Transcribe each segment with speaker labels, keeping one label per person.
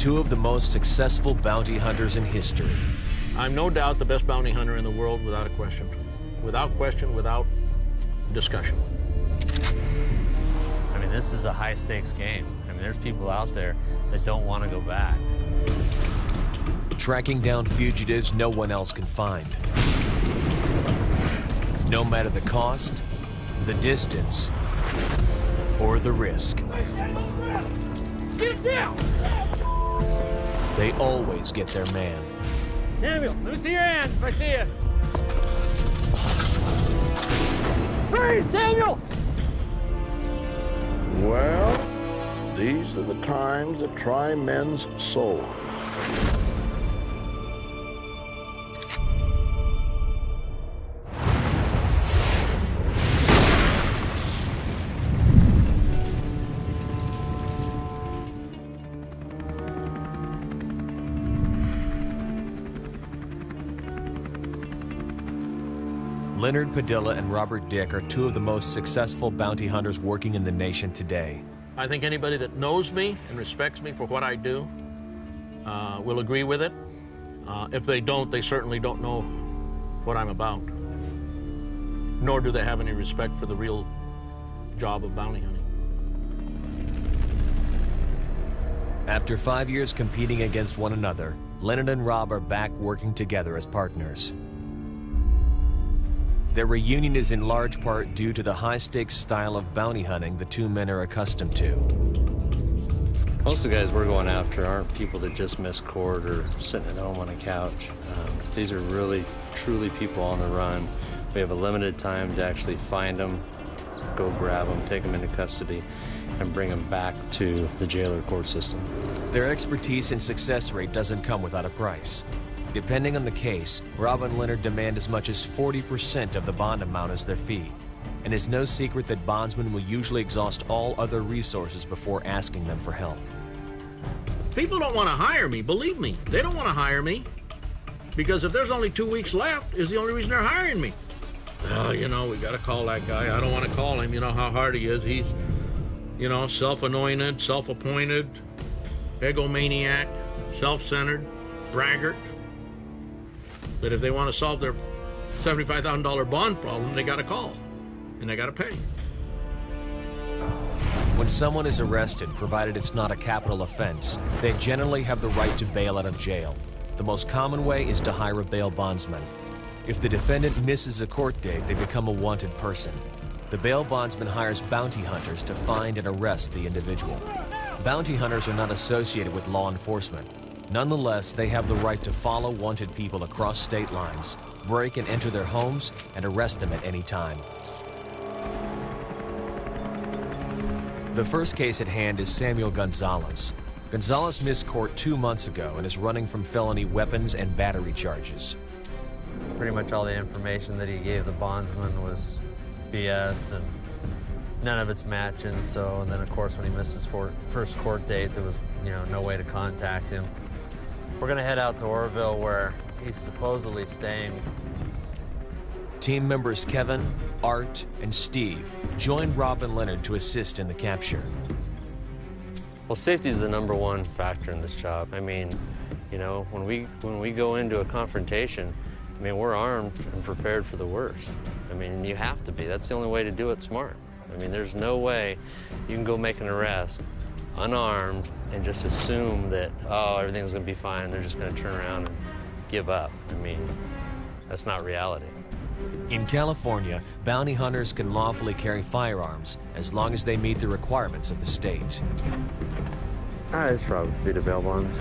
Speaker 1: two of the most successful bounty hunters in history.
Speaker 2: I'm no doubt the best bounty hunter in the world, without a question. Without question, without discussion.
Speaker 3: I mean, this is a high-stakes game. I mean, there's people out there that don't want to go back.
Speaker 1: Tracking down fugitives no one else can find. No matter the cost, the distance, or the risk.
Speaker 4: Get down!
Speaker 1: They always get their man.
Speaker 4: Samuel, let me see your hands if I see you. Freeze, Samuel!
Speaker 5: Well, these are the times that try men's souls.
Speaker 1: Leonard Padilla and Robert Dick are two of the most successful bounty hunters working in the nation today.
Speaker 2: I think anybody that knows me and respects me for what I do will agree with it. If they don't, they certainly don't know what I'm about. Nor do they have any respect for the real job of bounty hunting.
Speaker 1: After 5 years competing against one another, Leonard and Rob are back working together as partners. Their reunion is in large part due to the high-stakes style of bounty hunting the two men are accustomed to.
Speaker 3: Most of the guys we're going after aren't people that just miss court or sitting at home on a couch. These are really, truly people on the run. We have a limited time to actually find them, go grab them, take them into custody, and bring them back to the jail or court system.
Speaker 1: Their expertise and success rate doesn't come without a price. Depending on the case, Rob and Leonard demand as much as 40% of the bond amount as their fee. And it's no secret that bondsmen will usually exhaust all other resources before asking them for help.
Speaker 2: People don't want to hire me, believe me. They don't want to hire me. Because if there's only 2 weeks left, is the only reason they're hiring me. Oh, you know, we got to call that guy. I don't want to call him. You know how hard he is. He's, you know, self-anointed, self-appointed, egomaniac, self-centered, braggart. But if they want to solve their $75,000 bond problem, they got to call, and they got to pay.
Speaker 1: When someone is arrested, provided it's not a capital offense, they generally have the right to bail out of jail. The most common way is to hire a bail bondsman. If the defendant misses a court date, they become a wanted person. The bail bondsman hires bounty hunters to find and arrest the individual. Bounty hunters are not associated with law enforcement. Nonetheless, they have the right to follow wanted people across state lines, break and enter their homes, and arrest them at any time. The first case at hand is Samuel Gonzalez. Gonzalez missed court 2 months ago and is running from felony weapons and battery charges.
Speaker 3: Pretty much all the information that he gave the bondsman was BS, and none of it's matching. So, and then of course when he missed his first court date, there was, you know, no way to contact him. We're gonna head out to Orville where he's supposedly staying.
Speaker 1: Team members Kevin, Art, and Steve joined Rob and Leonard to assist in the capture.
Speaker 3: Well, safety is the #1 factor in this job. I mean, you know, when we go into a confrontation, I mean, we're armed and prepared for the worst. I mean, you have to be. That's the only way to do it smart. I mean, there's no way you can go make an arrest unarmed and just assume that, oh, everything's gonna be fine, and they're just gonna turn around and give up. I mean, that's not reality.
Speaker 1: In California, bounty hunters can lawfully carry firearms as long as they meet the requirements of the state.
Speaker 3: Hi, it's Rob with Vita Bail Bonds.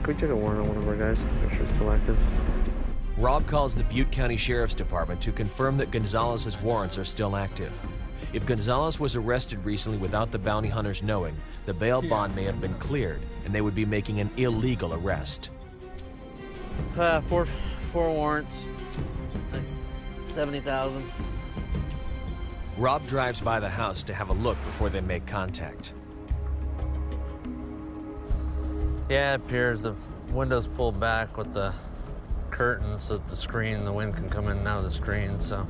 Speaker 3: Could we check a warrant on one of our guys? Make sure it's still active.
Speaker 1: Rob calls the Butte County Sheriff's Department to confirm that Gonzalez's warrants are still active. If Gonzalez was arrested recently without the bounty hunters knowing, the bail bond may have been cleared, and they would be making an illegal arrest.
Speaker 3: Four warrants, like 70,000.
Speaker 1: Rob drives by the house to have a look before they make contact.
Speaker 3: Yeah, it appears the window's pulled back with the curtain so that the wind can come in and out of the screen, so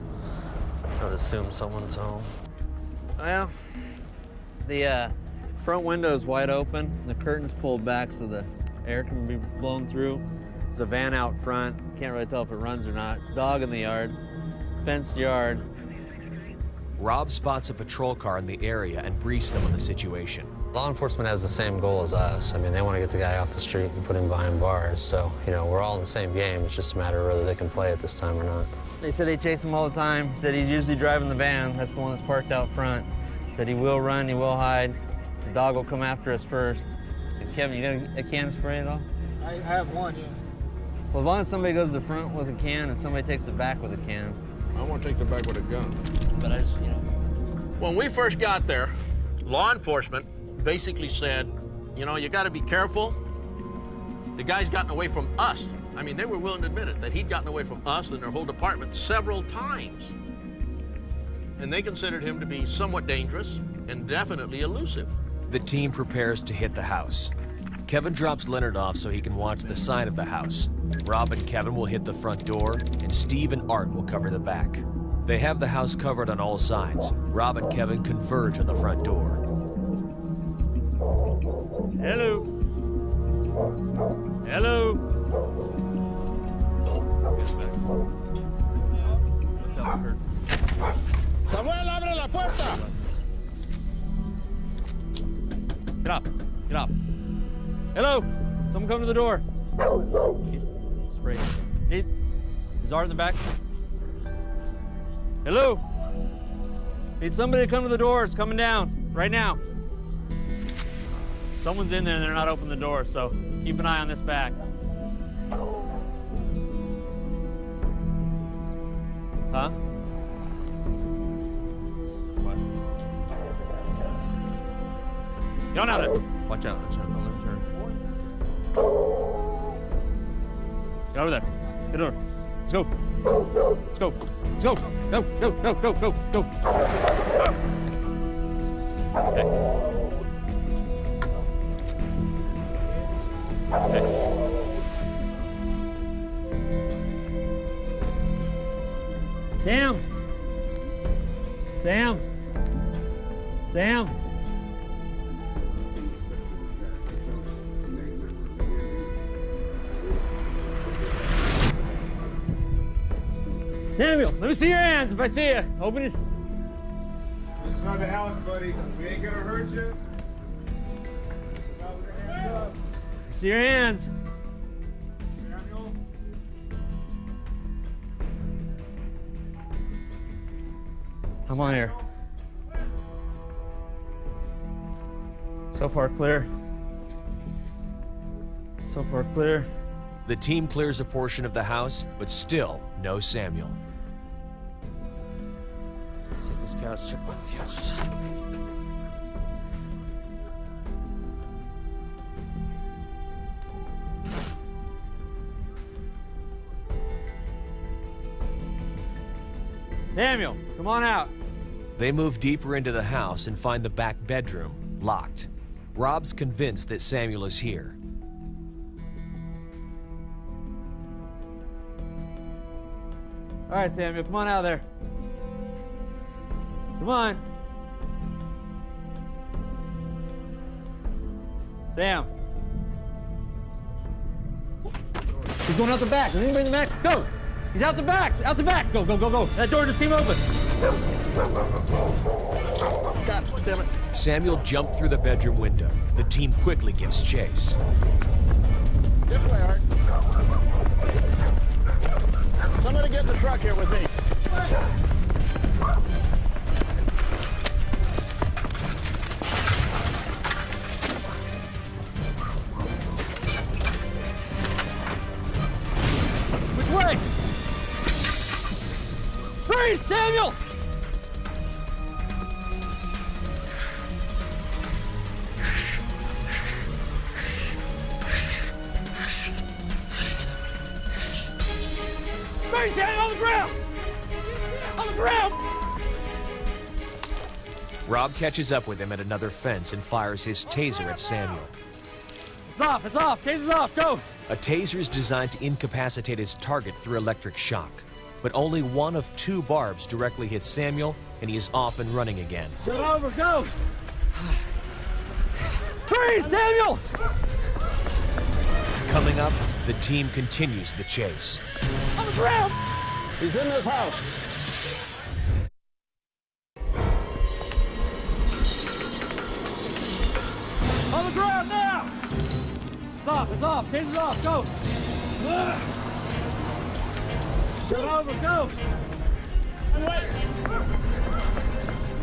Speaker 3: I would assume someone's home. Well, the front window is wide open, the curtain's pulled back so the air can be blown through. There's a van out front. Can't really tell if it runs or not. Dog in the yard, fenced yard.
Speaker 1: Rob spots a patrol car in the area and briefs them on the situation.
Speaker 3: Law enforcement has the same goal as us. I mean, they want to get the guy off the street and put him behind bars. So, you know, we're all in the same game. It's just a matter of whether they can play it this time or not. They said they chase him all the time. Said he's usually driving the van. That's the one that's parked out front. Said he will run, he will hide. The dog will come after us first. Kevin, you got a can of spray at all?
Speaker 6: I have one, yeah.
Speaker 3: Well, as long as somebody goes to the front with a can and somebody takes it back with a can.
Speaker 2: I want to take the back with a gun.
Speaker 3: But I just, you know.
Speaker 2: When we first got there, law enforcement basically said, you know, you got to be careful. The guy's gotten away from us. I mean, they were willing to admit it, that he'd gotten away from us and their whole department several times. And they considered him to be somewhat dangerous and definitely elusive.
Speaker 1: The team prepares to hit the house. Kevin drops Leonard off so he can watch the side of the house. Rob and Kevin will hit the front door, and Steve and Art will cover the back. They have the house covered on all sides. Rob and Kevin converge on the front door.
Speaker 4: Hello. Hello.
Speaker 2: Samuel, abre la puerta!
Speaker 4: Get up. Get up. Hello. Someone come to the door. Spray. Hey, is Art in the back? Hello. Need somebody to come to the door. It's coming down right now. Someone's in there and they're not opening the door, so keep an eye on this back. Huh? What? Get on out there. Watch out. Watch out. Don't let him turn. Get over there. Get over. Let's go. Let's go. Let's go. Go, go, go, go, go, go. Okay. Okay. Sam. Sam. Sam. Samuel, let me see your hands if I see you. Open it.
Speaker 6: Inside the house, buddy. We ain't gonna hurt you.
Speaker 4: See your hands.
Speaker 6: Samuel.
Speaker 4: Come on here. So far clear. So far clear.
Speaker 1: The team clears a portion of the house, but still no Samuel.
Speaker 4: Let's see if this couch, check one of the couches. Samuel, come on out.
Speaker 1: They move deeper into the house and find the back bedroom locked. Rob's convinced that Samuel is here.
Speaker 4: All right, Samuel, come on out of there. Come on. Sam. He's going out the back. Is anybody in the back? Go. He's out the back. Out the back. Go, go, go, go. That door just came open.
Speaker 2: God damn it.
Speaker 1: Samuel jumped through the bedroom window. The team quickly gives chase.
Speaker 2: This way, Art. Somebody get in the truck here with me.
Speaker 4: Which way? Freeze, Samuel! Freeze, Samuel, on the ground! On the ground!
Speaker 1: Rob catches up with him at another fence and fires his taser at Samuel.
Speaker 4: It's off, it's off, taser's off, go!
Speaker 1: A taser is designed to incapacitate his target through electric shock. But only one of 2 barbs directly hits Samuel, and he is off and running again.
Speaker 4: Get over, go! Freeze, Samuel!
Speaker 1: Coming up, the team continues the chase.
Speaker 4: On the ground!
Speaker 2: He's in this house.
Speaker 4: On the ground now! It's off, it's off, taser's off, go! Get over, go!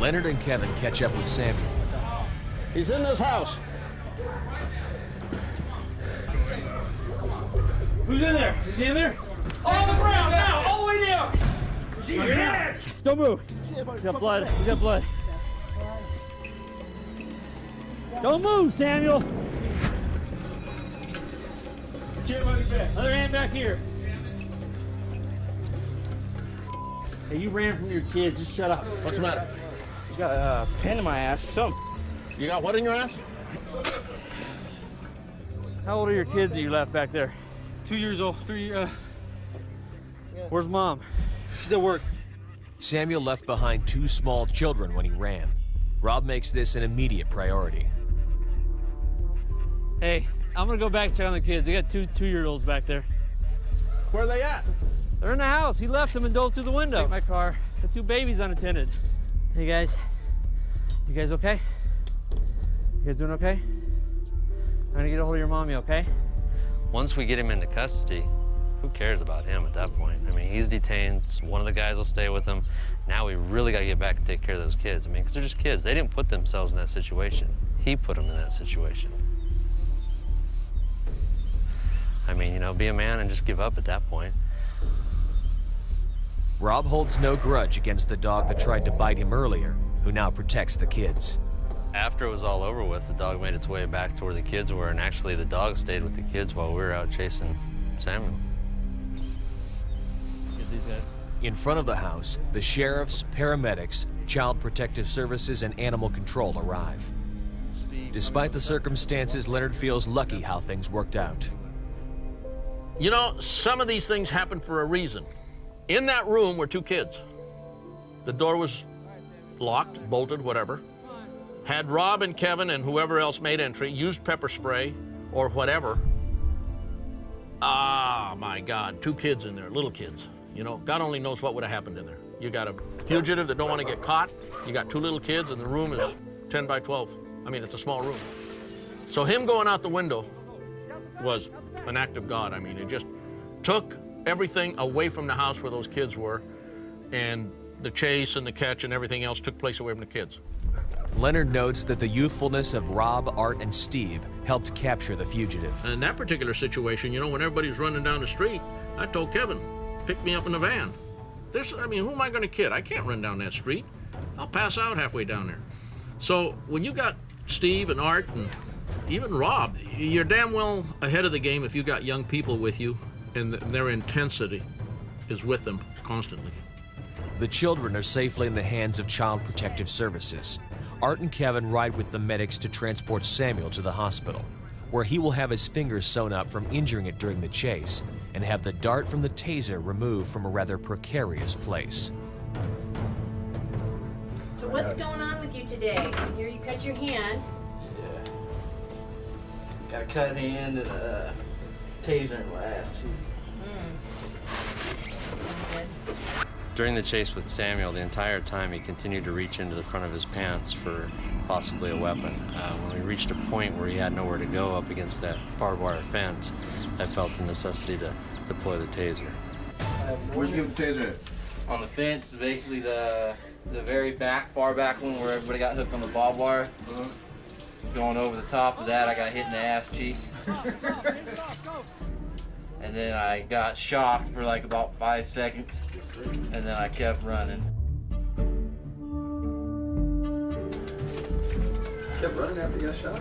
Speaker 1: Leonard and Kevin catch up with Samuel.
Speaker 2: He's in this house.
Speaker 4: Who's in there? Is he in there? On the ground now, all the way down! Yes! Don't move. We got blood, we got blood. Don't move, Samuel! Other hand back here. Hey, you ran from your kids, just shut up.
Speaker 2: What's the matter?
Speaker 7: You got a pin in my ass, something.
Speaker 2: You got what in your ass?
Speaker 4: How old are your kids that you left back there?
Speaker 7: 2 years old, 3,
Speaker 4: Where's Mom?
Speaker 7: she's at work.
Speaker 1: Samuel left behind 2 small children when he ran. Rob makes this an immediate priority.
Speaker 4: Hey, I'm gonna go back and check on the kids. They got two-year-olds back there.
Speaker 2: Where are they at?
Speaker 4: They're in the house. He left them and dove through the window. Take my car. The 2 babies unattended. Hey guys, you guys okay? You guys doing okay? I'm gonna get a hold of your mommy, okay?
Speaker 3: Once we get him into custody, who cares about him at that point? I mean, he's detained, so one of the guys will stay with him. Now we really gotta get back and take care of those kids. I mean, because they're just kids. They didn't put themselves in that situation. He put them in that situation. I mean, you know, be a man and just give up at that point.
Speaker 1: Rob holds no grudge against the dog that tried to bite him earlier, who now protects the kids.
Speaker 3: After it was all over with, the dog made its way back to where the kids were, and actually the dog stayed with the kids while we were out chasing Samuel.
Speaker 4: Get these guys.
Speaker 1: In front of the house, the sheriffs, paramedics, Child Protective Services, and Animal Control arrive. Despite the circumstances, Leonard feels lucky how things worked out.
Speaker 2: You know, some of these things happen for a reason. In that room were 2 kids. The door was locked, bolted, whatever. Had Rob and Kevin and whoever else made entry used pepper spray or whatever, ah, my God, 2 kids in there, little kids. You know, God only knows what would have happened in there. You got a fugitive that don't want to get caught. You got 2 little kids, and the room is 10 by 12. I mean, it's a small room. So him going out the window was an act of God. I mean, it just took everything away from the house where those kids were, and the chase and the catch and everything else took place away from the kids.
Speaker 1: Leonard notes that the youthfulness of Rob, Art, and Steve helped capture the fugitive.
Speaker 2: And in that particular situation, you know, when everybody's running down the street, I told Kevin, pick me up in the van. I mean, who am I going to kid? I can't run down that street. I'll pass out halfway down there. So when you got Steve and Art and even Rob, you're damn well ahead of the game if you got young people with you and their intensity is with them constantly.
Speaker 1: The children are safely in the hands of Child Protective Services. Art and Kevin ride with the medics to transport Samuel to the hospital, where he will have his fingers sewn up from injuring it during the chase and have the dart from the taser removed from a rather precarious place.
Speaker 8: So what's going on with you today? I hear you cut your hand.
Speaker 7: Yeah. Got a cut hand and a taser in my ass, too.
Speaker 3: During the chase with Samuel, the entire time he continued to reach into the front of his pants for possibly a weapon. When we reached a point where he had nowhere to go up against that barbed wire fence, I felt the necessity to deploy the taser.
Speaker 6: Where'd you get the taser at?
Speaker 7: On the fence, basically the very back, far back one where everybody got hooked on the barbed wire. Going over the top of that, I got hit in the ass cheek. And then I got shocked for like about 5 seconds, and then I kept running.
Speaker 6: Kept running after you got shot?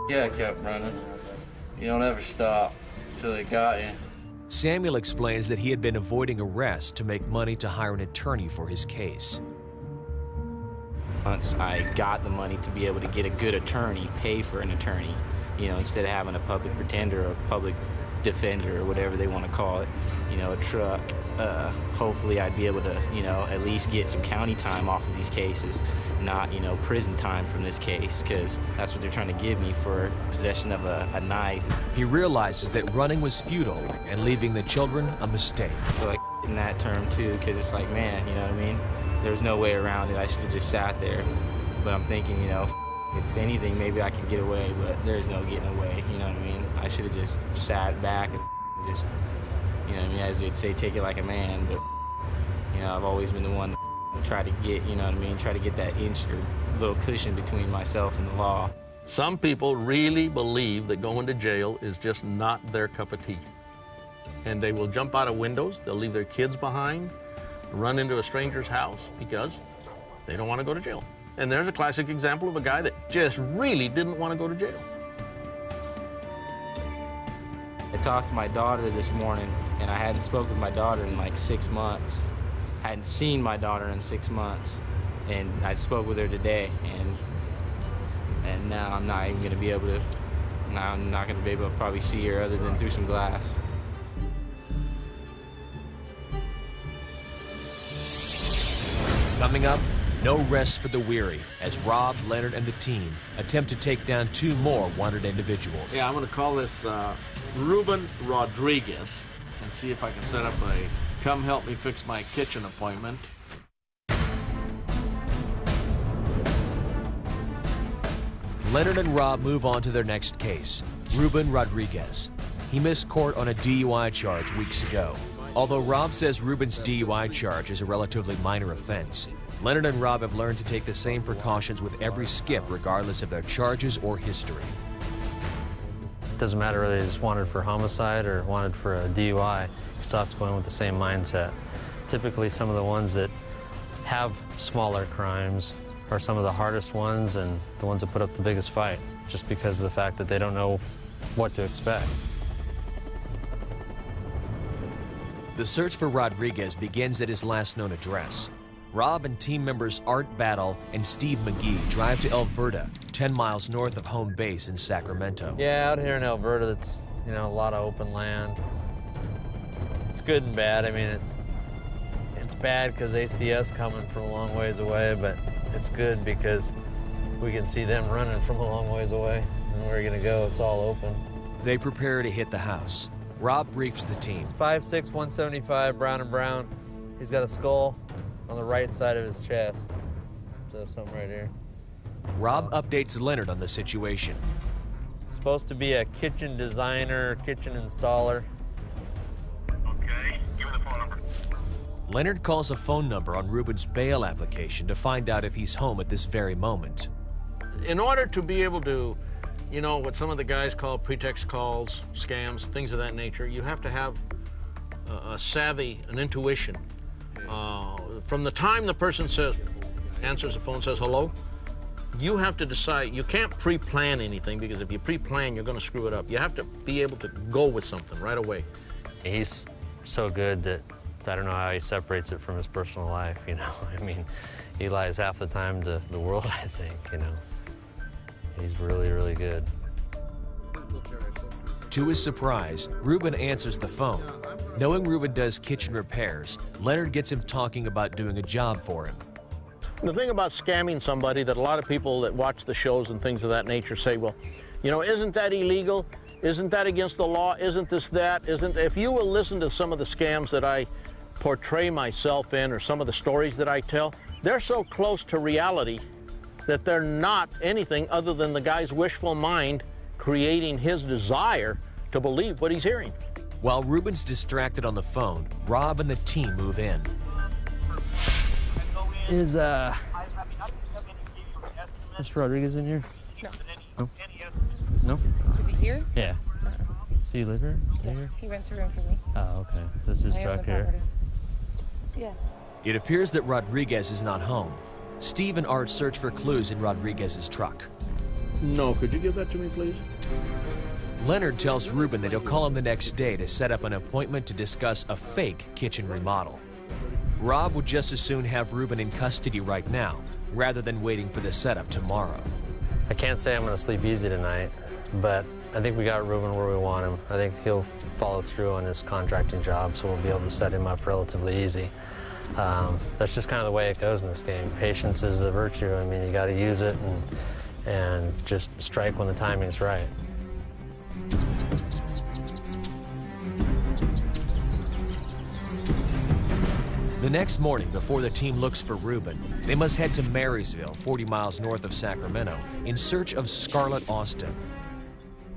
Speaker 7: Yeah, I kept running. You don't ever stop until they got you.
Speaker 1: Samuel explains that he had been avoiding arrest to make money to hire an attorney for his case.
Speaker 7: Once I got the money to be able to get a good attorney, pay for an attorney,
Speaker 9: you know, instead of having a public pretender or a public defender or whatever they want to call it, you know, a truck. Hopefully I'd be able to, you know, at least get some county time off of these cases, not, you know, prison time from this case, because that's what they're trying to give me for possession of a knife.
Speaker 1: He realizes that running was futile and leaving the children a mistake.
Speaker 9: I feel like in that term too, because it's like, man, you know what I mean? There's no way around it. I should have just sat there. But I'm thinking, you know, if anything, maybe I could get away, but there's no getting away, you know what I mean? I should have just sat back and just, you know what I mean, as they'd say, take it like a man. But, you know, I've always been the one to try to get, you know what I mean, try to get that inch or little cushion between myself and the law.
Speaker 2: Some people really believe that going to jail is just not their cup of tea. And they will jump out of windows, they'll leave their kids behind, run into a stranger's house because they don't want to go to jail. And there's a classic example of a guy that just really didn't want to go to jail.
Speaker 9: I talked to my daughter this morning, and I hadn't spoken with my daughter in like 6 months. Hadn't seen my daughter in 6 months, and I spoke with her today, and now I'm not even going to be able to, now I'm not going to be able to probably see her other than through some glass.
Speaker 1: Coming up, no rest for the weary as Rob, Leonard, and the team attempt to take down 2 more wanted individuals.
Speaker 2: Yeah, I'm going to call this Ruben Rodriguez and see if I can set up a come help me fix my kitchen appointment.
Speaker 1: Leonard and Rob move on to their next case, Ruben Rodriguez. He missed court on a DUI charge weeks ago. Although Rob says Ruben's DUI charge is a relatively minor offense, Leonard and Rob have learned to take the same precautions with every skip regardless of their charges or history.
Speaker 3: It doesn't matter whether he's wanted for homicide or wanted for a DUI, he stops going with the same mindset. Typically some of the ones that have smaller crimes are some of the hardest ones and the ones that put up the biggest fight, just because of the fact that they don't know what to expect.
Speaker 1: The search for Rodriguez begins at his last known address. Rob and team members Art Battle and Steve McGee drive to Alverta, 10 miles north of home base in Sacramento.
Speaker 3: Yeah, out here in Alberta, it's, you know, a lot of open land. It's good and bad. I mean, it's bad because ACS coming from a long ways away, but it's good because we can see them running from a long ways away. And where are you gonna go? It's all open.
Speaker 1: They prepare to hit the house. Rob briefs the team.
Speaker 3: He's 5'6", 175, brown and brown. He's got a skull on the right side of his chest. So something right here.
Speaker 1: Rob updates Leonard on the situation.
Speaker 3: Supposed to be a kitchen designer, kitchen installer.
Speaker 10: Okay, give me the phone number.
Speaker 1: Leonard calls a phone number on Ruben's bail application to find out if he's home at this very moment.
Speaker 2: In order to be able to, you know, what some of the guys call pretext calls, scams, things of that nature, you have to have a savvy, an intuition. From the time the person answers the phone, says hello, you have to decide. You can't pre-plan anything, because if you pre-plan, you're going to screw it up. You have to be able to go with something right away.
Speaker 3: He's so good that I don't know how he separates it from his personal life, you know. I mean, he lies half the time to the world, I think, you know. He's really, really good.
Speaker 1: To his surprise, Ruben answers the phone. Knowing Ruben does kitchen repairs, Leonard gets him talking about doing a job for him.
Speaker 2: The thing about scamming somebody that a lot of people that watch the shows and things of that nature say, well, you know, isn't that illegal? Isn't that against the law? Isn't this that? If you will listen to some of the scams that I portray myself in, or some of the stories that I tell, they're so close to reality that they're not anything other than the guy's wishful mind creating his desire to believe what he's hearing.
Speaker 1: While Ruben's distracted on the phone, Rob and the team move in.
Speaker 3: Is Mr. Rodriguez in here?
Speaker 8: No.
Speaker 3: No? No?
Speaker 8: Is he here?
Speaker 3: Yeah. Does he live here? Stay here?
Speaker 8: He rents a room for me.
Speaker 3: Oh, okay. This is his truck here.
Speaker 8: Yeah.
Speaker 1: It appears that Rodriguez is not home. Steve and Art search for clues in Rodriguez's truck.
Speaker 2: No, could you give that to me, please?
Speaker 1: Leonard tells Ruben that he'll call him the next day to set up an appointment to discuss a fake kitchen remodel. Rob would just as soon have Ruben in custody right now, rather than waiting for the setup tomorrow.
Speaker 3: I can't say I'm going to sleep easy tonight. but I think we got Ruben where we want him. I think he'll follow through on his contracting job, so we'll be able to set him up relatively easy. That's just kind of the way it goes in this game. Patience is a virtue. I mean, you got to use it and just strike when the timing's right.
Speaker 1: The next morning, before the team looks for Ruben, they must head to Marysville, 40 miles north of Sacramento, in search of Scarlett Austin.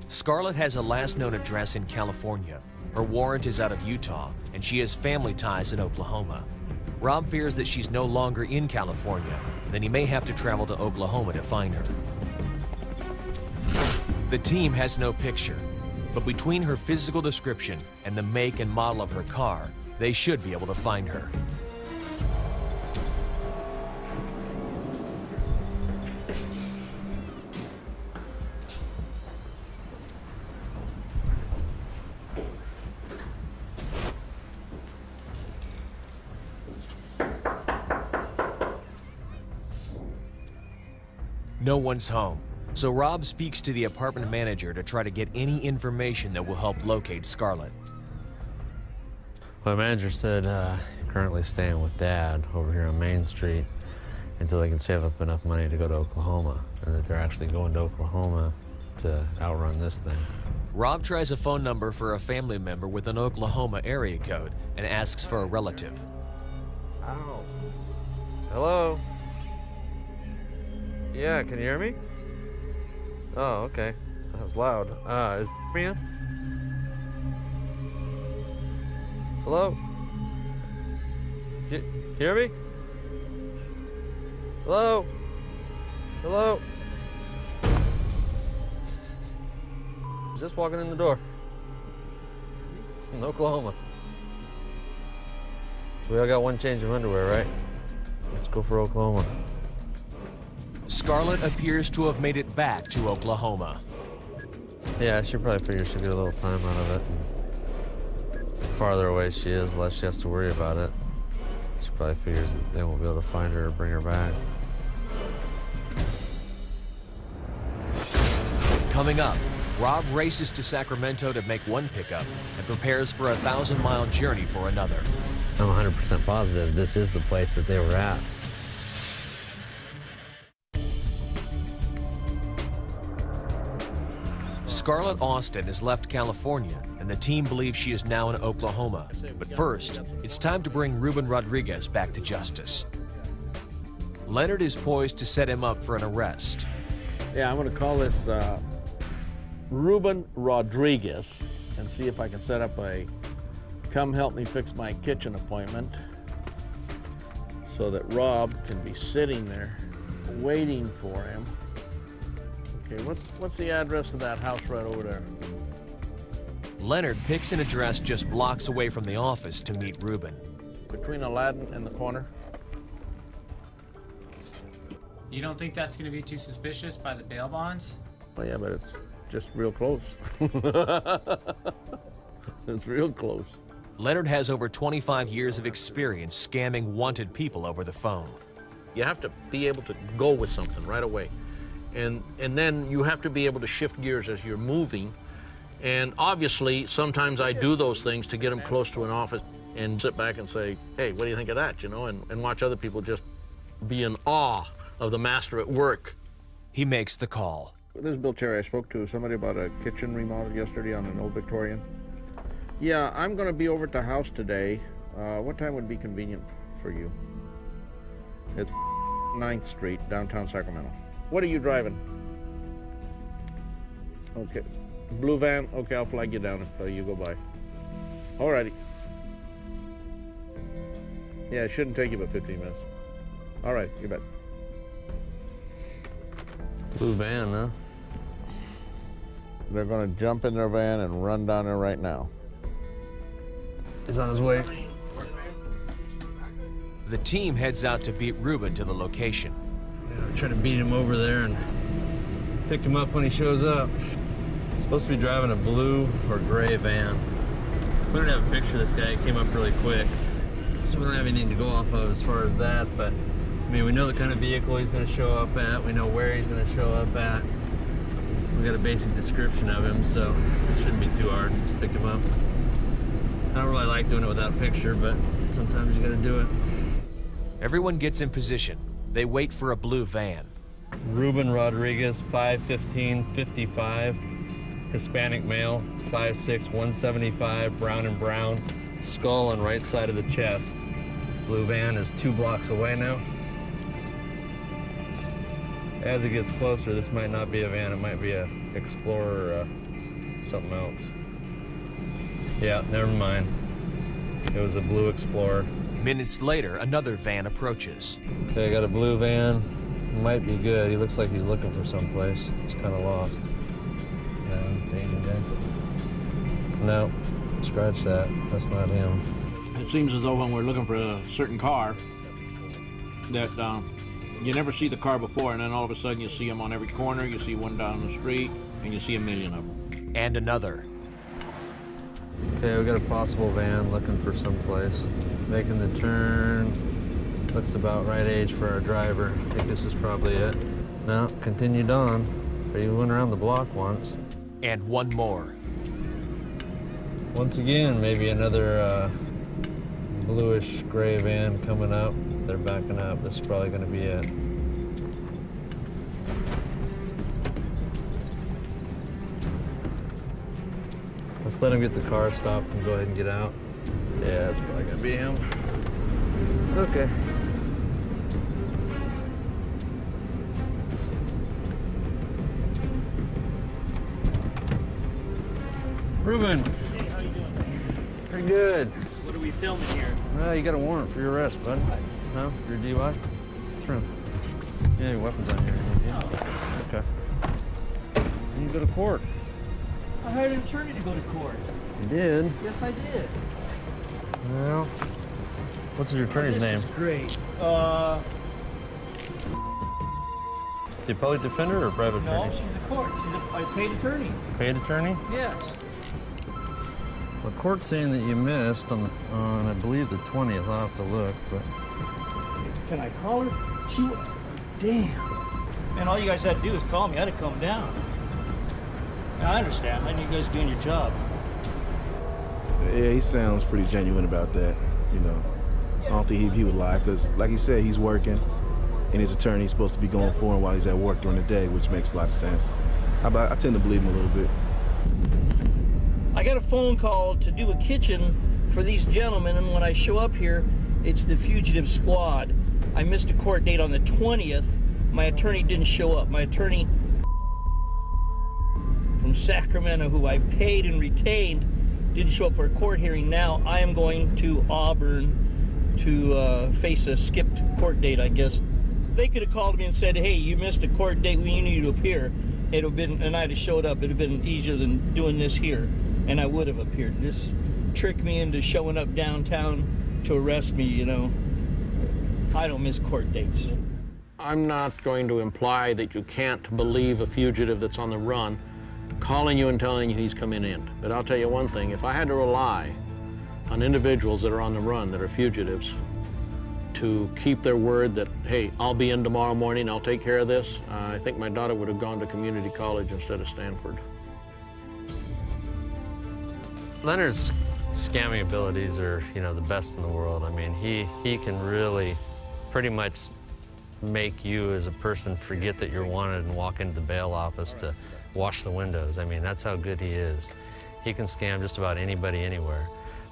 Speaker 1: Scarlett has a last known address in California. Her warrant is out of Utah, and she has family ties in Oklahoma. Rob fears that she's no longer in California, and then he may have to travel to Oklahoma to find her. The team has no picture, but between her physical description and the make and model of her car, they should be able to find her. No one's home, so Rob speaks to the apartment manager to try to get any information that will help locate Scarlett.
Speaker 3: My manager said currently staying with Dad over here on Main Street until they can save up enough money to go to Oklahoma, and that they're actually going to Oklahoma to outrun this thing.
Speaker 1: Rob tries a phone number for a family member with an Oklahoma area code and asks for a relative.
Speaker 3: Ow. Hello? Yeah, can you hear me? Oh, okay. That was loud. Is me in? Hello? You hear me? Hello? Hello? Just walking in the door. In Oklahoma. So we all got one change of underwear, right? Let's go for Oklahoma.
Speaker 1: Scarlett appears to have made it back to Oklahoma.
Speaker 3: Yeah, she probably figures she'll get a little time out of it. And the farther away she is, the less she has to worry about it. She probably figures that they won't be able to find her or bring her back.
Speaker 1: Coming up, Rob races to Sacramento to make one pickup and prepares for a 1,000-mile journey for another.
Speaker 3: I'm 100% positive this is the place that they were at.
Speaker 1: Scarlett Austin has left California, and the team believes she is now in Oklahoma. But first, it's time to bring Ruben Rodriguez back to justice. Leonard is poised to set him up for an arrest.
Speaker 2: Yeah, I'm going to call this Ruben Rodriguez and see if I can set up a come help me fix my kitchen appointment so that Rob can be sitting there waiting for him. Okay, what's the address of that house right over there?
Speaker 1: Leonard picks an address just blocks away from the office to meet Ruben.
Speaker 2: Between Aladdin and the corner.
Speaker 11: You don't think that's going to be too suspicious by the bail bonds?
Speaker 2: Oh yeah, but it's just real close. It's real close.
Speaker 1: Leonard has over 25 years of experience scamming wanted people over the phone.
Speaker 2: You have to be able to go with something right away. And then you have to be able to shift gears as you're moving. And obviously, sometimes I do those things to get them close to an office and sit back and say, hey, what do you think of that, you know, and watch other people just be in awe of the master at work.
Speaker 1: He makes the call.
Speaker 2: This is Bill Cherry. I spoke to somebody about a kitchen remodel yesterday on an old Victorian. Yeah, I'm going to be over at the house today. What time would be convenient for you? It's 9th Street, downtown Sacramento. What are you driving? Okay. Blue van? Okay, I'll flag you down until you go by. Alrighty. Yeah, it shouldn't take you but 15 minutes. Alright, you bet.
Speaker 3: Blue van, huh?
Speaker 2: They're gonna jump in their van and run down there right now.
Speaker 3: He's on his way.
Speaker 1: The team heads out to beat Ruben to the location.
Speaker 3: Yeah, try to beat him over there and pick him up when he shows up. He's supposed to be driving a blue or gray van. We don't have a picture of this guy. He came up really quick. So we don't have anything to go off of as far as that, but I mean, we know the kind of vehicle he's going to show up at. We know where he's going to show up at.
Speaker 4: We got a basic description of him, so it shouldn't be too hard to pick him up. I don't really like doing it without a picture, but sometimes you gotta do it.
Speaker 1: Everyone gets in position. They wait for a blue van.
Speaker 4: Ruben Rodriguez, 5'15", 55, Hispanic male, 5'6", 175, brown and brown, skull on right side of the chest. Blue van is 2 blocks away now. As it gets closer, this might not be a van, it might be a Explorer or something else. Yeah, never mind. It was a blue Explorer.
Speaker 1: Minutes later, another van approaches.
Speaker 4: Okay, I got a blue van. Might be good. He looks like he's looking for someplace. He's kind of lost. Yeah, it's Asian guy. No, scratch that. That's not him.
Speaker 2: It seems as though when we're looking for a certain car, that you never see the car before, and then all of a sudden you see them on every corner, you see one down the street, and you see a million of them.
Speaker 1: And another.
Speaker 4: Okay, we got a possible van looking for someplace. Making the turn. Looks about right age for our driver. I think this is probably it. No, continued on. But he went around the block once.
Speaker 1: And one more.
Speaker 4: Once again, maybe another bluish gray van coming up. They're backing up. This is probably going to be it. Let's let him get the car stopped and go ahead and get out. Yeah, that's probably going to be him. Okay. Ruben.
Speaker 12: Hey, how you doing?
Speaker 4: Pretty good.
Speaker 12: What are we filming here?
Speaker 4: Well, you got a warrant for your arrest, bud. No? For your DUI? What's wrong? Yeah, your weapon's on here. Yeah.
Speaker 12: Oh.
Speaker 4: Okay. You can go to court.
Speaker 12: I hired an attorney to go to court.
Speaker 4: You did?
Speaker 12: Yes, I did.
Speaker 4: Well, what's your attorney's name?
Speaker 12: This is great.
Speaker 4: Is he a public defender or a private
Speaker 12: No,
Speaker 4: attorney?
Speaker 12: she's a court. She's a paid attorney.
Speaker 4: Paid attorney?
Speaker 12: Yes.
Speaker 4: The court's saying that you missed on I believe the 20th. I'll have to look, but
Speaker 12: Can I call her? She. Damn. And all you guys had to do was call me. I had to come down. I understand. I knew you guys were doing your job.
Speaker 13: Yeah, he sounds pretty genuine about that, you know. I don't think he would lie, because like he said, he's working, and his attorney's supposed to be going for him while he's at work during the day, which makes a lot of sense. I tend to believe him a little bit.
Speaker 12: I got a phone call to do a kitchen for these gentlemen, and when I show up here, it's the fugitive squad. I missed a court date on the 20th. My attorney didn't show up. My attorney from Sacramento, who I paid and retained, didn't show up for a court hearing. Now I am going to Auburn to face a skipped court date, I guess. They could have called me and said, hey, you missed a court date, we need you to appear. It would have been, and I'd have showed up. It would have been easier than doing this here, and I would have appeared. This tricked me into showing up downtown to arrest me, you know. I don't miss court dates.
Speaker 2: I'm not going to imply that you can't believe a fugitive that's on the run calling you and telling you he's coming in. But I'll tell you one thing, if I had to rely on individuals that are on the run, that are fugitives, to keep their word that, hey, I'll be in tomorrow morning, I'll take care of this, I think my daughter would have gone to community college instead of Stanford.
Speaker 3: Leonard's scamming abilities are, you know, the best in the world. I mean, he can really pretty much make you as a person forget that you're wanted and walk into the bail office to wash the windows. I mean, that's how good he is. He can scam just about anybody anywhere.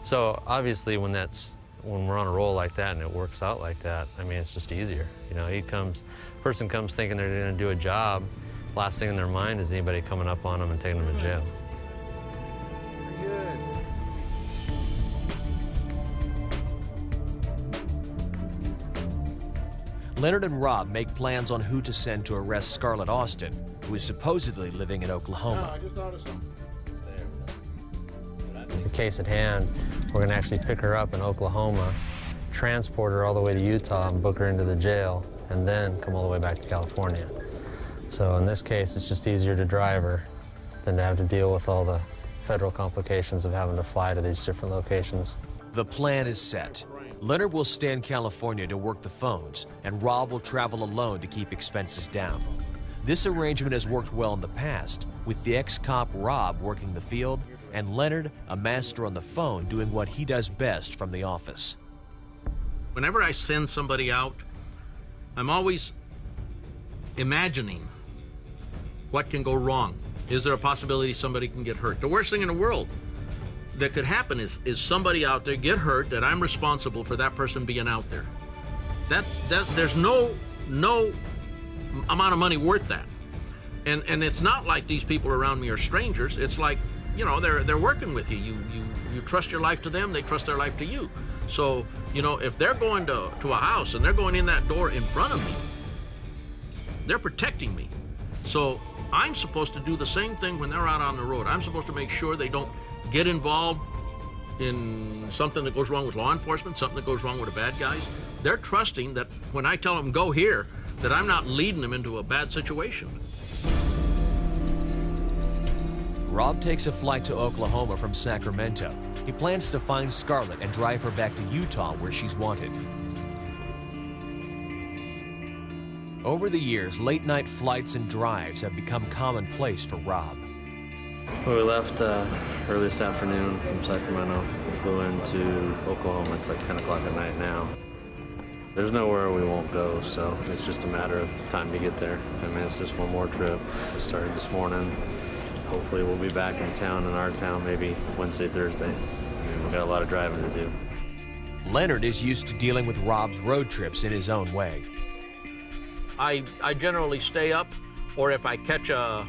Speaker 3: So obviously when we're on a roll like that and it works out like that, I mean, it's just easier. You know, person comes thinking they're gonna do a job, last thing in their mind is anybody coming up on them and taking them to jail.
Speaker 1: Leonard and Rob make plans on who to send to arrest Scarlett Austin, who is supposedly living in Oklahoma.
Speaker 2: I just thought of something.
Speaker 3: The case at hand, we're gonna actually pick her up in Oklahoma, transport her all the way to Utah and book her into the jail, and then come all the way back to California. So in this case, it's just easier to drive her than to have to deal with all the federal complications of having to fly to these different locations.
Speaker 1: The plan is set. Leonard will stay in California to work the phones, and Rob will travel alone to keep expenses down. This arrangement has worked well in the past, with the ex-cop Rob working the field and Leonard, a master on the phone, doing what he does best from the office.
Speaker 2: Whenever I send somebody out, I'm always imagining what can go wrong. Is there a possibility somebody can get hurt? The worst thing in the world that could happen is somebody out there get hurt that I'm responsible for that person being out there. There's no amount of money worth that. And it's not like these people around me are strangers. It's like, you know, they're working with you. You trust your life to them, they trust their life to you. So, you know, if they're going to a house and they're going in that door in front of me, they're protecting me. So I'm supposed to do the same thing when they're out on the road. I'm supposed to make sure they don't get involved in something that goes wrong with law enforcement, something that goes wrong with the bad guys. They're trusting that when I tell them go here, that I'm not leading them into a bad situation.
Speaker 1: Rob takes a flight to Oklahoma from Sacramento. He plans to find Scarlett and drive her back to Utah, where she's wanted. Over the years, late-night flights and drives have become commonplace for Rob.
Speaker 3: We left early this afternoon from Sacramento. We flew into Oklahoma. It's like 10 o'clock at night now. There's nowhere we won't go, so it's just a matter of time to get there. I mean, it's just one more trip. We started this morning. Hopefully we'll be back in town, in our town, maybe Wednesday, Thursday. I mean, we've got a lot of driving to do.
Speaker 1: Leonard is used to dealing with Rob's road trips in his own way.
Speaker 2: I generally stay up, or if I catch a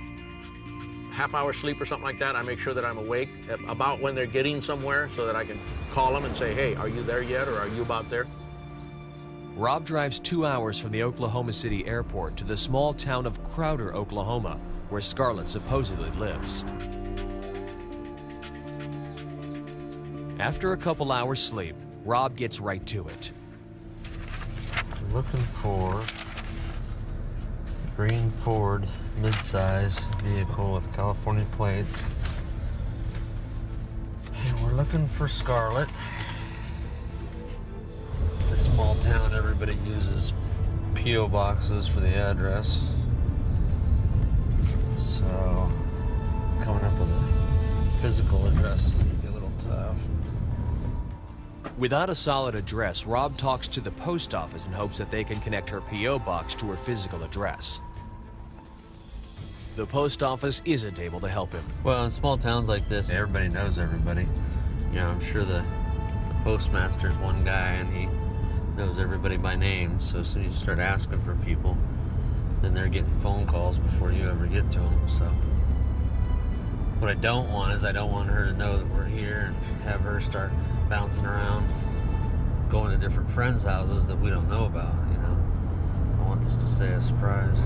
Speaker 2: half-hour sleep or something like that, I make sure that I'm awake about when they're getting somewhere so that I can call them and say, hey, are you there yet, or are you about there?
Speaker 1: Rob drives 2 hours from the Oklahoma City airport to the small town of Crowder, Oklahoma, where Scarlett supposedly lives. After a couple hours sleep, Rob gets right to it.
Speaker 3: I'm looking for green Ford mid-size vehicle with California plates. And we're looking for Scarlett. This small town, everybody uses P.O. boxes for the address. So, coming up with a physical address is gonna be a little tough.
Speaker 1: Without a solid address, Rob talks to the post office in hopes that they can connect her P.O. box to her physical address. The post office isn't able to help him.
Speaker 3: Well, in small towns like this, everybody knows everybody. You know, I'm sure the postmaster's one guy and he knows everybody by name, so as soon as you start asking for people, then they're getting phone calls before you ever get to them. So what I don't want is I don't want her to know that we're here and have her start bouncing around, going to different friends' houses that we don't know about, you know. I want this to stay a surprise.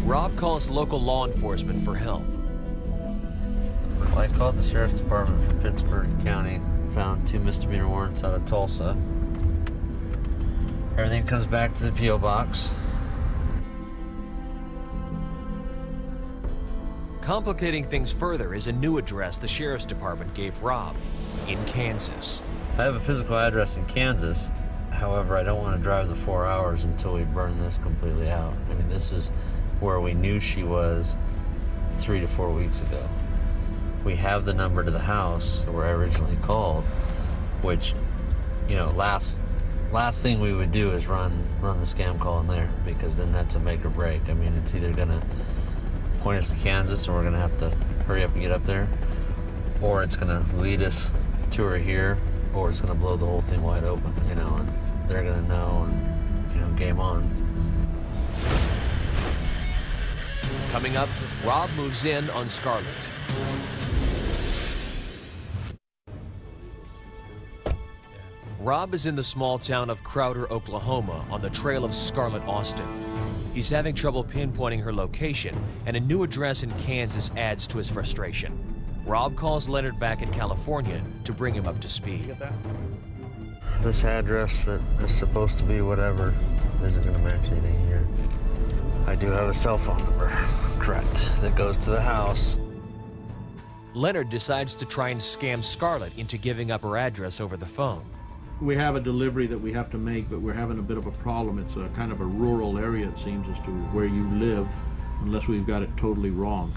Speaker 1: Rob calls local law enforcement for help.
Speaker 3: Well, I called the Sheriff's Department for Pittsburgh County, found 2 misdemeanor warrants out of Tulsa. Everything comes back to the P.O. box.
Speaker 1: Complicating things further is a new address the Sheriff's Department gave Rob in Kansas.
Speaker 3: I have a physical address in Kansas. However, I don't want to drive the 4 hours until we burn this completely out. I mean, this is where we knew she was 3 to 4 weeks ago. We have the number to the house where I originally called, which, you know, last thing we would do is run the scam call in there, because then that's a make or break. I mean, it's either gonna point us to Kansas and we're gonna have to hurry up and get up there, or it's gonna lead us to her here, or it's gonna blow the whole thing wide open, you know, and they're gonna know, and, you know, game on.
Speaker 1: Coming up, Rob moves in on Scarlett. Rob is in the small town of Crowder, Oklahoma, on the trail of Scarlett Austin. He's having trouble pinpointing her location, and a new address in Kansas adds to his frustration. Rob calls Leonard back in California to bring him up to speed.
Speaker 3: This address that is supposed to be whatever isn't going to match anything here. I do have a cell phone number, correct, that goes to the house.
Speaker 1: Leonard decides to try and scam Scarlett into giving up her address over the phone.
Speaker 2: We have a delivery that we have to make, but we're having a bit of a problem. It's a kind of a rural area, it seems, as to where you live, unless we've got it totally wrong.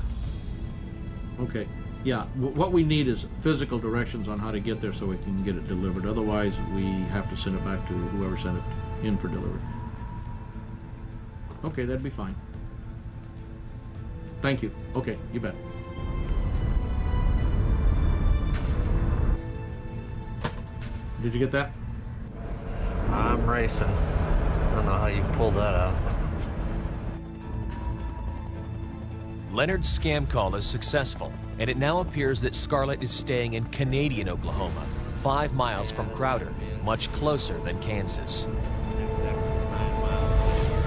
Speaker 2: Okay, yeah, what we need is physical directions on how to get there so we can get it delivered. Otherwise, we have to send it back to whoever sent it in for delivery. Okay, that'd be fine. Thank you. Okay, you bet. Did you get that?
Speaker 3: I'm racing. I don't know how you pulled that out.
Speaker 1: Leonard's scam call is successful, and it now appears that Scarlett is staying in Canadian Oklahoma, 5 miles from Crowder, much closer than Kansas.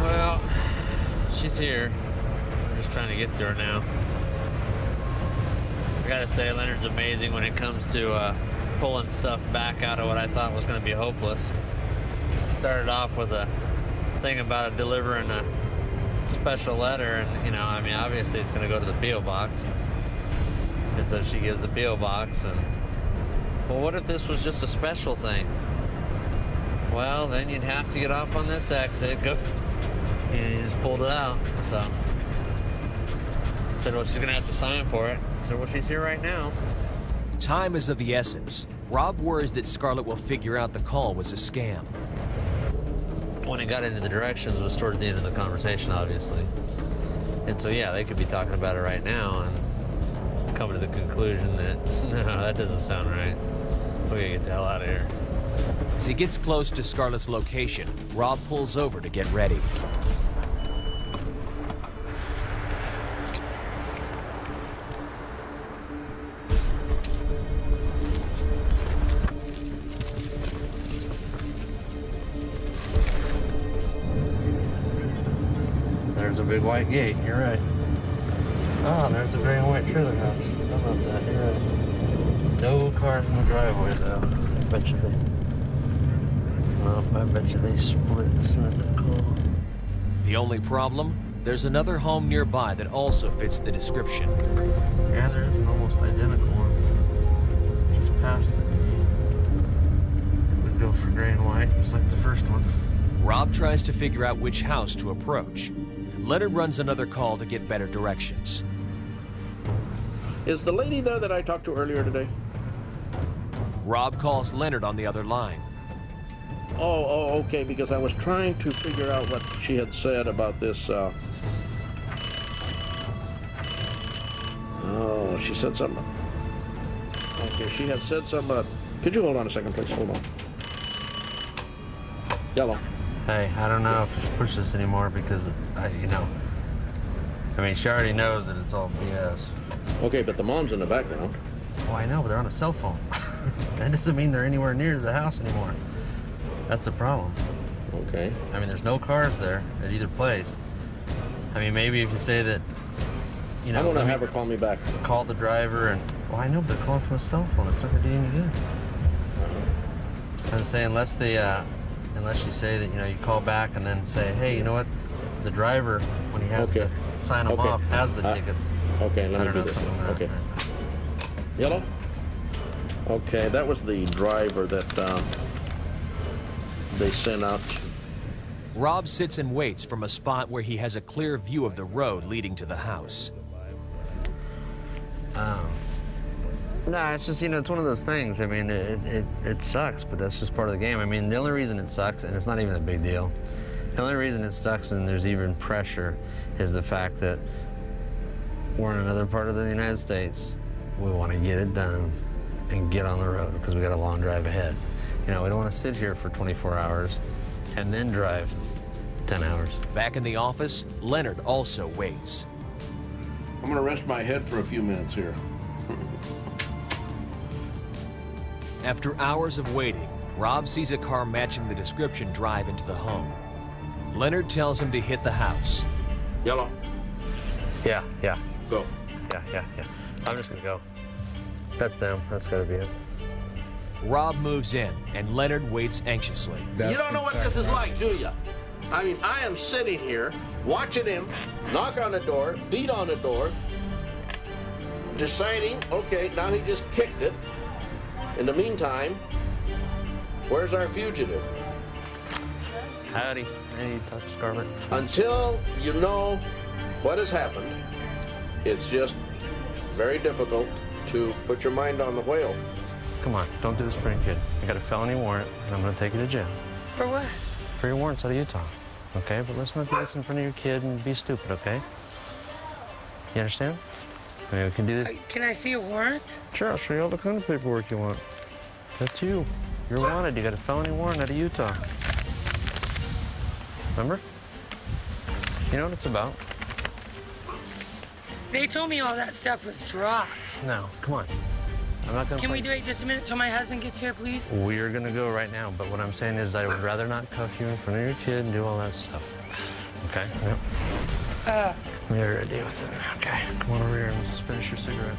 Speaker 3: Well, she's here. I'm just trying to get to her now. I gotta say, Leonard's amazing when it comes to pulling stuff back out of what I thought was going to be hopeless. Started off with a thing about delivering a special letter, and you know, I mean, obviously it's going to go to the P.O. box, and so she gives the P.O. box, and well, what if this was just a special thing? Well, then you'd have to get off on this exit, go, and he just pulled it out. So I said, well, she's going to have to sign for it. I said, well, she's here right now.
Speaker 1: Time is of the essence. Rob worries that Scarlett will figure out the call was a scam.
Speaker 3: When it got into the directions, it was towards the end of the conversation, obviously. And so, yeah, they could be talking about it right now and come to the conclusion that, no, that doesn't sound right. We gotta get the hell out of here.
Speaker 1: As he gets close to Scarlett's location, Rob pulls over to get ready.
Speaker 3: There's a big white gate, you're right. Oh, there's the gray and white trailer house. How about that? You're right. No cars in the driveway, though. I bet you they... Well, I bet you they split as soon as they call.
Speaker 1: The only problem? There's another home nearby that also fits the description.
Speaker 3: Yeah, there is an almost identical one. Just past the T. It would go for gray and white, just like the first one.
Speaker 1: Rob tries to figure out which house to approach. Leonard runs another call to get better directions.
Speaker 2: Is the lady there that I talked to earlier today?
Speaker 1: Rob calls Leonard on the other line.
Speaker 2: Oh, okay, because I was trying to figure out what she had said about this, Oh, she said something. Okay, she had said something, could you hold on a second, please? Hold on. Yellow.
Speaker 3: Hey, I don't know if we should push this anymore because, you know, I mean, she already knows that it's all BS.
Speaker 2: Okay, but the mom's in the background.
Speaker 3: Oh, I know, but they're on a cell phone. That doesn't mean they're anywhere near the house anymore. That's the problem.
Speaker 2: Okay.
Speaker 3: I mean, there's no cars there at either place. I mean, maybe if you say that, you know...
Speaker 2: I'm gonna have her call me back.
Speaker 3: Call the driver and... Well, I know, but they're calling from a cell phone. It's not gonna do any good. I was saying, unless you say that, you know, you call back and then say, hey, you know what? The driver, when he has to sign them off, has the tickets.
Speaker 2: Okay, let me do this. Okay. Yellow? Okay, that was the driver that they sent out.
Speaker 1: Rob sits and waits from a spot where he has a clear view of the road leading to the house.
Speaker 3: No, it's just, you know, it's one of those things. I mean, it sucks, but that's just part of the game. I mean, the only reason it sucks, and it's not even a big deal, the only reason it sucks and there's even pressure is the fact that we're in another part of the United States. We want to get it done and get on the road because we got a long drive ahead. You know, we don't want to sit here for 24 hours and then drive 10 hours.
Speaker 1: Back in the office, Leonard also waits.
Speaker 2: I'm going to rest my head for a few minutes here.
Speaker 1: After hours of waiting, Rob sees a car matching the description drive into the home. Leonard tells him to hit the house.
Speaker 2: Yellow.
Speaker 3: Yeah.
Speaker 2: Go.
Speaker 3: Yeah. I'm just gonna go. That's them. That's gotta be it.
Speaker 1: Rob moves in, and Leonard waits anxiously.
Speaker 2: You don't know what this is like, do you? I mean, I am sitting here, watching him knock on the door, beat on the door, deciding, okay, now he just kicked it. In the meantime, Where's our fugitive?
Speaker 3: Howdy. I need to talk to Scarlett.
Speaker 2: Until you know what has happened, it's just very difficult to put your mind on the whale.
Speaker 3: Come on, don't do this for your kid. I got a felony warrant, and I'm going to take you to jail.
Speaker 14: For what?
Speaker 3: For your warrants out of Utah. Okay, but let's not do this in front of your kid and be stupid, okay? You understand? I mean, we can do this.
Speaker 14: Can I see a warrant?
Speaker 3: Sure, I'll show you all the kind of paperwork you want. That's you. You're wanted. You got a felony warrant out of Utah. Remember? You know what it's about.
Speaker 14: They told me all that stuff was dropped.
Speaker 3: No, come on. I'm not gonna.
Speaker 14: Can we wait just a minute till my husband gets here, please?
Speaker 3: We're gonna go right now, but what I'm saying is I would rather not cuff you in front of your kid and do all that stuff. Okay? Yep. You're ready with it. Okay, come on over here and just finish your cigarette.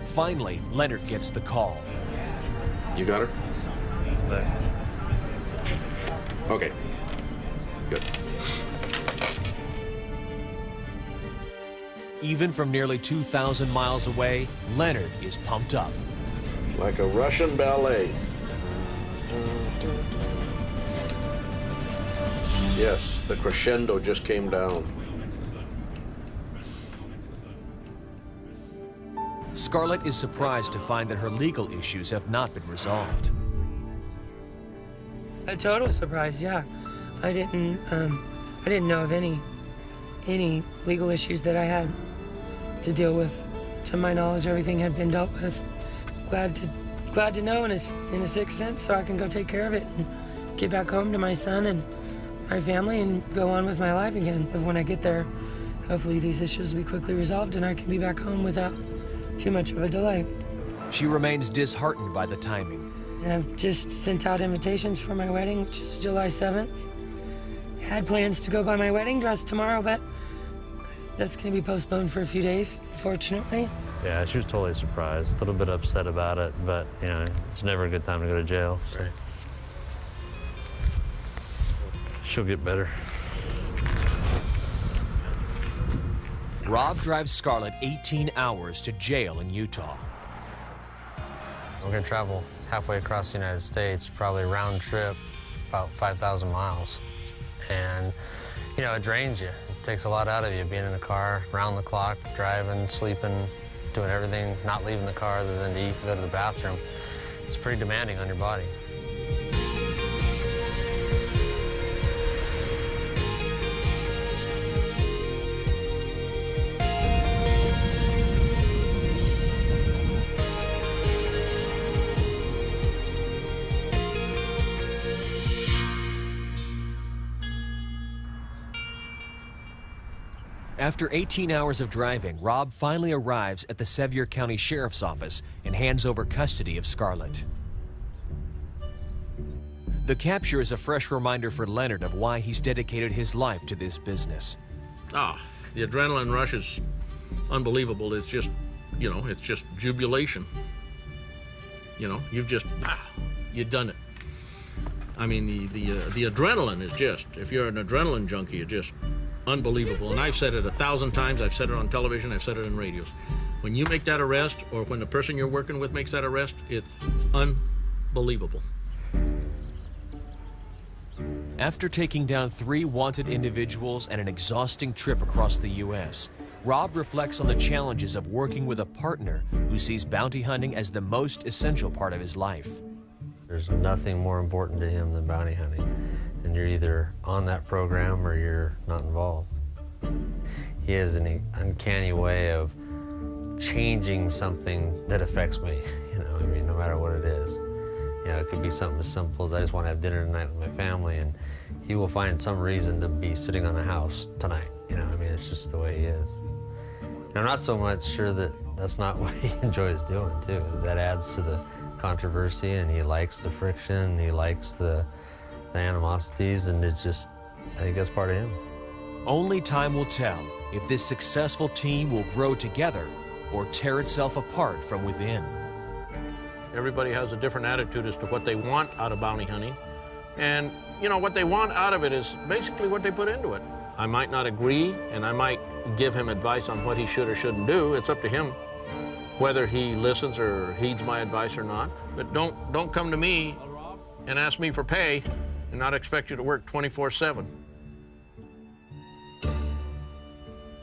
Speaker 1: Finally, Leonard gets the call.
Speaker 2: You got her?
Speaker 3: There.
Speaker 2: Okay. Good.
Speaker 1: Even from nearly 2,000 miles away, Leonard is pumped up.
Speaker 2: Like a Russian ballet. Yes, the crescendo just came down.
Speaker 1: Scarlett is surprised to find that her legal issues have not been resolved.
Speaker 14: A total surprise, yeah. I didn't know of any legal issues that I had to deal with. To my knowledge, everything had been dealt with. Glad to know in a sixth sense, so I can go take care of it and get back home to my son and my family and go on with my life again. But when I get there, hopefully these issues will be quickly resolved and I can be back home without too much of a delay.
Speaker 1: She remains disheartened by the timing.
Speaker 14: And I've just sent out invitations for my wedding, which is July 7th. Had plans to go buy my wedding dress tomorrow, but that's going to be postponed for a few days, unfortunately.
Speaker 3: Yeah, she was totally surprised, a little bit upset about it, but, you know, it's never a good time to go to jail, so. Right. She'll get better.
Speaker 1: Rob drives Scarlett 18 hours to jail in Utah.
Speaker 3: We're gonna travel halfway across the United States, probably round trip, about 5,000 miles. And, you know, it drains you. It takes a lot out of you, being in the car, round the clock, driving, sleeping, doing everything, not leaving the car other than to eat, go to the bathroom. It's pretty demanding on your body.
Speaker 1: After 18 hours of driving, Rob finally arrives at the Sevier County Sheriff's Office and hands over custody of Scarlett. The capture is a fresh reminder for Leonard of why he's dedicated his life to this business.
Speaker 2: The adrenaline rush is unbelievable. It's just, you know, it's just jubilation. You know, you've done it. I mean, the adrenaline is just, if you're an adrenaline junkie, it's just unbelievable. And I've said it 1,000 times. I've said it on television. I've said it in radios. When you make that arrest, or when the person you're working with makes that arrest, it's unbelievable.
Speaker 1: After taking down 3 wanted individuals and an exhausting trip across the U.S., Rob reflects on the challenges of working with a partner who sees bounty hunting as the most essential part of his life.
Speaker 3: There's nothing more important to him than bounty hunting. And you're either on that program or you're not involved. He has an uncanny way of changing something that affects me, you know, I mean, no matter what it is. You know, it could be something as simple as I just want to have dinner tonight with my family, and he will find some reason to be sitting on the house tonight, you know, I mean, it's just the way he is. And I'm not so much sure that that's not what he enjoys doing, too. That adds to the controversy, and he likes the friction, he likes the animosities, and it's just, I think that's part of him.
Speaker 1: Only time will tell if this successful team will grow together or tear itself apart from within.
Speaker 2: Everybody has a different attitude as to what they want out of bounty hunting. And, you know, what they want out of it is basically what they put into it. I might not agree, and I might give him advice on what he should or shouldn't do. It's up to him. whether he listens or heeds my advice or not. But don't come to me and ask me for pay and not expect you to work 24/7.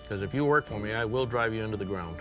Speaker 2: Because if you work for me, I will drive you into the ground.